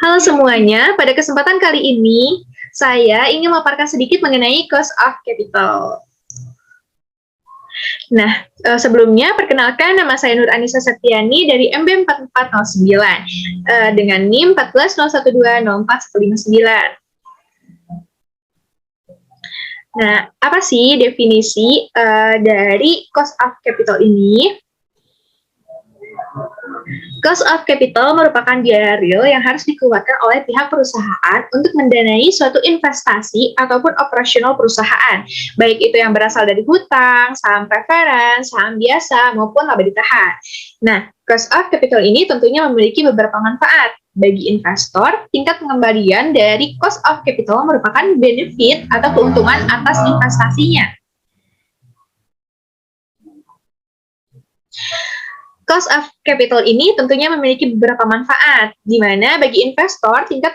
Halo semuanya, pada kesempatan kali ini saya ingin memaparkan sedikit mengenai cost of capital. Nah, sebelumnya perkenalkan nama saya Nur Anissa Septiani dari MB4409 dengan NIM 140120459. Nah, apa sih definisi dari cost of capital ini? Cost of capital merupakan biaya real yang harus dikeluarkan oleh pihak perusahaan untuk mendanai suatu investasi ataupun operasional perusahaan, baik itu yang berasal dari hutang, saham preference, saham biasa, maupun laba ditahan. Nah, cost of capital ini tentunya memiliki beberapa manfaat. Bagi investor, tingkat pengembalian dari cost of capital merupakan benefit atau keuntungan atas investasinya. Cost of capital ini tentunya memiliki beberapa manfaat, di mana bagi investor tingkat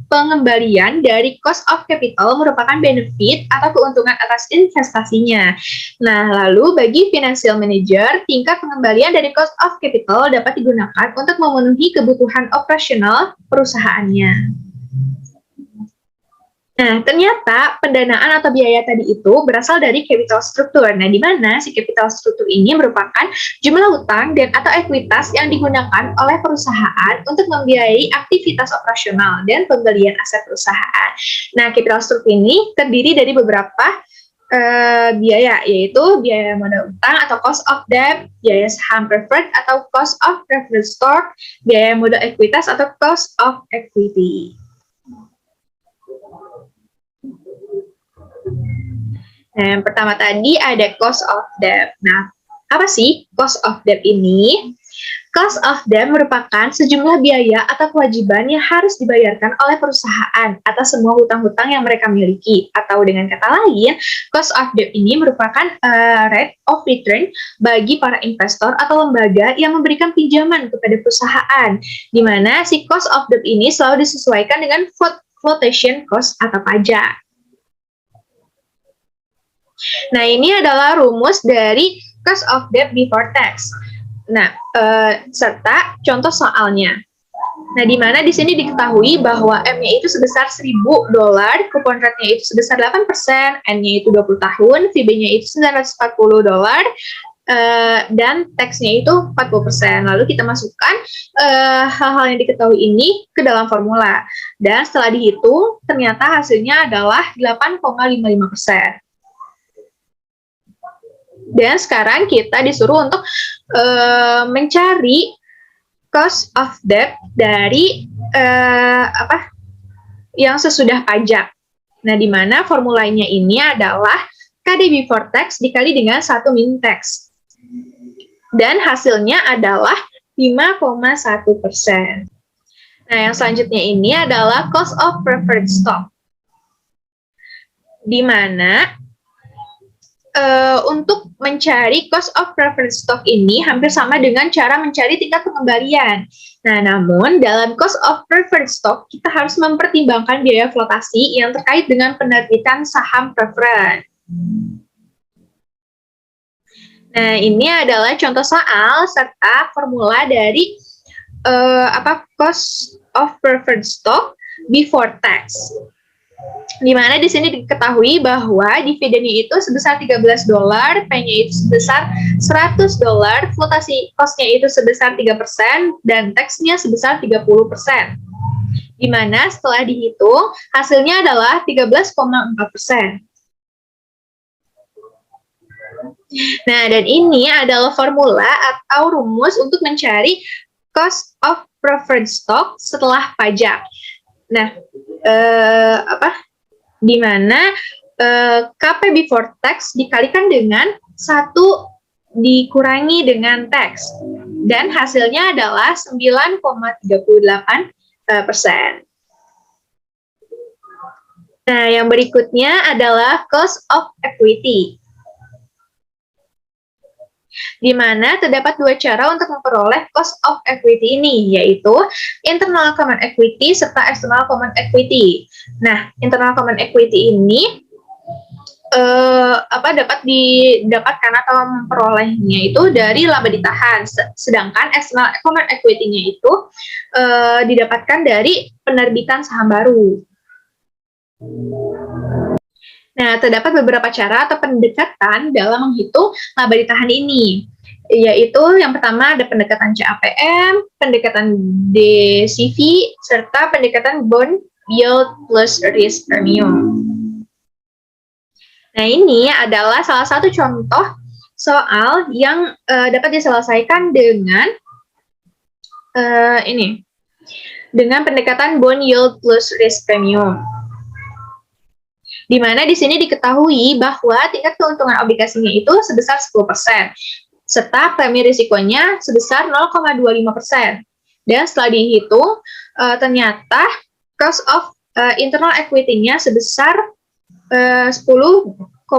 pengembalian dari cost of capital merupakan benefit atau keuntungan atas investasinya. Nah, lalu bagi financial manager, tingkat pengembalian dari cost of capital dapat digunakan untuk memenuhi kebutuhan operasional perusahaannya. Nah, ternyata pendanaan atau biaya tadi itu berasal dari capital structure. Nah, di mana si capital structure ini merupakan jumlah hutang dan atau ekuitas yang digunakan oleh perusahaan untuk membiayai aktivitas operasional dan pembelian aset perusahaan. Nah, capital structure ini terdiri dari beberapa biaya, yaitu biaya modal utang atau cost of debt, biaya saham preferred atau cost of preferred stock, biaya modal ekuitas atau cost of equity. Nah, yang pertama tadi ada cost of debt. Nah, apa sih cost of debt ini? Cost of debt merupakan sejumlah biaya atau kewajiban yang harus dibayarkan oleh perusahaan atas semua hutang-hutang yang mereka miliki. Atau dengan kata lain, cost of debt ini merupakan rate of return bagi para investor atau lembaga yang memberikan pinjaman kepada perusahaan, di mana si cost of debt ini selalu disesuaikan dengan flotation cost atau pajak. Nah, ini adalah rumus dari cost of debt before tax. Nah, serta contoh soalnya. Nah, di mana di sini diketahui bahwa M-nya itu sebesar $1.000, kupon rate-nya itu sebesar 8%, N-nya itu 20 tahun, VB-nya itu $940, dan tax-nya itu 40%. Lalu kita masukkan hal-hal yang diketahui ini ke dalam formula. Dan setelah dihitung, ternyata hasilnya adalah 8,55%. Dan sekarang kita disuruh untuk mencari cost of debt dari yang sesudah pajak. Nah, di mana formulanya ini adalah KD before tax dikali dengan 1 min tax. Dan hasilnya adalah 5,1%. Nah, yang selanjutnya ini adalah cost of preferred stock. Di mana untuk mencari cost of preferred stock ini hampir sama dengan cara mencari tingkat pengembalian. Nah, namun dalam cost of preferred stock kita harus mempertimbangkan biaya flotasi yang terkait dengan penerbitan saham preferred. Nah, ini adalah contoh soal serta formula dari cost of preferred stock before tax. Di mana di sini diketahui bahwa dividennya itu sebesar $13, P-nya itu sebesar $100, flotasi cost-nya itu sebesar 3%, dan tax-nya sebesar 30%. Di mana setelah dihitung, hasilnya adalah 13,4%. Nah, dan ini adalah formula atau rumus untuk mencari cost of preferred stock setelah pajak. Nah, di mana KP before tax dikalikan dengan 1 dikurangi dengan tax, dan hasilnya adalah 9,38%. Nah, yang berikutnya adalah cost of equity, di mana terdapat 2 cara untuk memperoleh cost of equity ini, yaitu internal common equity serta external common equity. Nah, internal common equity ini dapat didapatkan atau memperolehnya itu dari laba ditahan, sedangkan external economic equity-nya itu didapatkan dari penerbitan saham baru. Nah, terdapat beberapa cara atau pendekatan dalam menghitung laba ditahan ini, yaitu yang pertama ada pendekatan CAPM, pendekatan DCV, serta pendekatan bond yield plus risk premium. Nah, ini adalah salah satu contoh soal yang dapat diselesaikan dengan dengan pendekatan bond yield plus risk premium. Di mana di sini diketahui bahwa tingkat keuntungan obligasinya itu sebesar 10%, serta premi risikonya sebesar 0,25%. Dan setelah dihitung, ternyata cost of internal equity-nya sebesar 10,25%.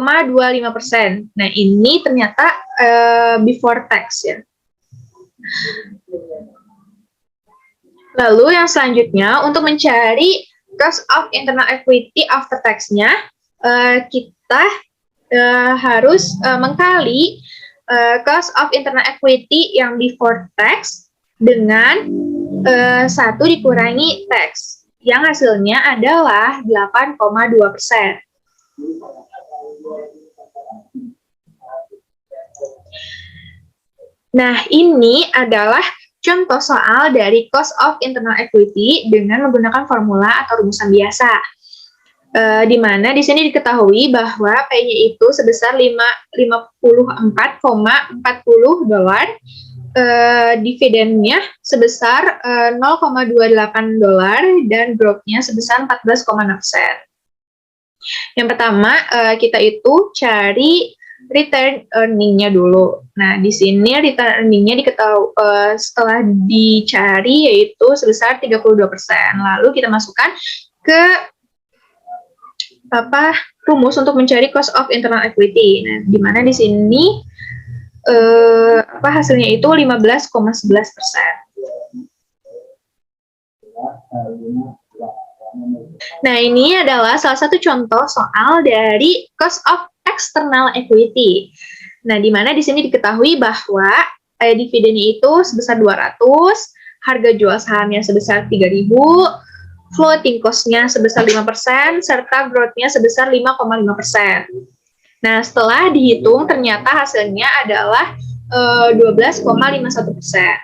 Nah, ini ternyata before tax ya. Lalu yang selanjutnya, untuk mencari cost of internal equity after tax-nya, kita harus mengkali cost of internal equity yang before tax dengan 1 dikurangi tax, yang hasilnya adalah 8,2%. Nah, ini adalah contoh soal dari cost of internal equity dengan menggunakan formula atau rumusan biasa. Di mana di sini diketahui bahwa P-nya itu sebesar 54,40 dolar, dividennya sebesar 0,28 dolar, dan growth-nya sebesar 14,6%. Yang pertama, kita itu cari return earning-nya dulu. Nah, di sini return earning-nya diketahui setelah dicari yaitu sebesar 32%. Lalu kita masukkan ke rumus untuk mencari cost of internal equity. Nah, di mana di sini hasilnya itu 15,11%. Nah, ini adalah salah satu contoh soal dari cost of external equity. Nah, di mana di sini diketahui bahwa dividennya itu sebesar 200, harga jual sahamnya sebesar 3.000, floating cost-nya sebesar 5%, serta growth-nya sebesar 5,5%. Nah, setelah dihitung ternyata hasilnya adalah 12,51%.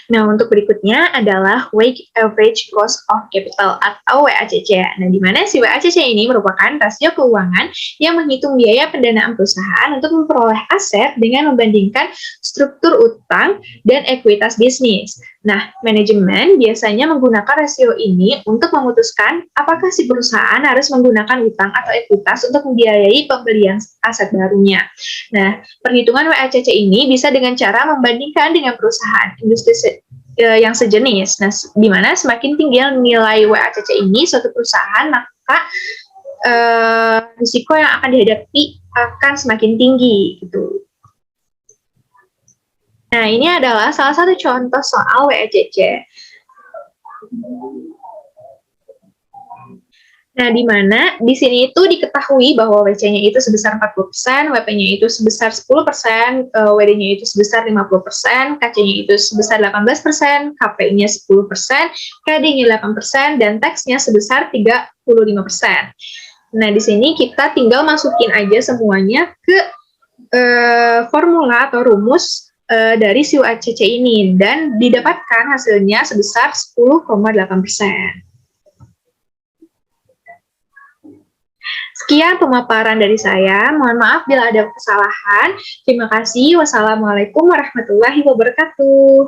Nah, untuk berikutnya adalah weighted average cost of capital atau WACC. Nah, di mana si WACC ini merupakan rasio keuangan yang menghitung biaya pendanaan perusahaan untuk memperoleh aset dengan membandingkan struktur utang dan ekuitas bisnis. Nah, manajemen biasanya menggunakan rasio ini untuk memutuskan apakah si perusahaan harus menggunakan utang atau ekuitas untuk membiayai pembelian aset barunya. Nah, perhitungan WACC ini bisa dengan cara membandingkan dengan perusahaan industri yang sejenis. Nah, di mana semakin tinggi nilai WACC ini suatu perusahaan, maka risiko yang akan dihadapi akan semakin tinggi gitu. Nah, ini adalah salah satu contoh soal WACC. Nah, di mana di sini itu diketahui bahwa WC-nya itu sebesar 40%, WP-nya itu sebesar 10%, WD-nya itu sebesar 50%, KC-nya itu sebesar 18%, KP-nya 10%, KD-nya 8%, dan tax-nya sebesar 35%. Nah, di sini kita tinggal masukin aja semuanya ke formula atau rumus dari si WACC ini, dan didapatkan hasilnya sebesar 10,8%. Sekian pemaparan dari saya. Mohon maaf bila ada kesalahan. Terima kasih. Wassalamualaikum warahmatullahi wabarakatuh.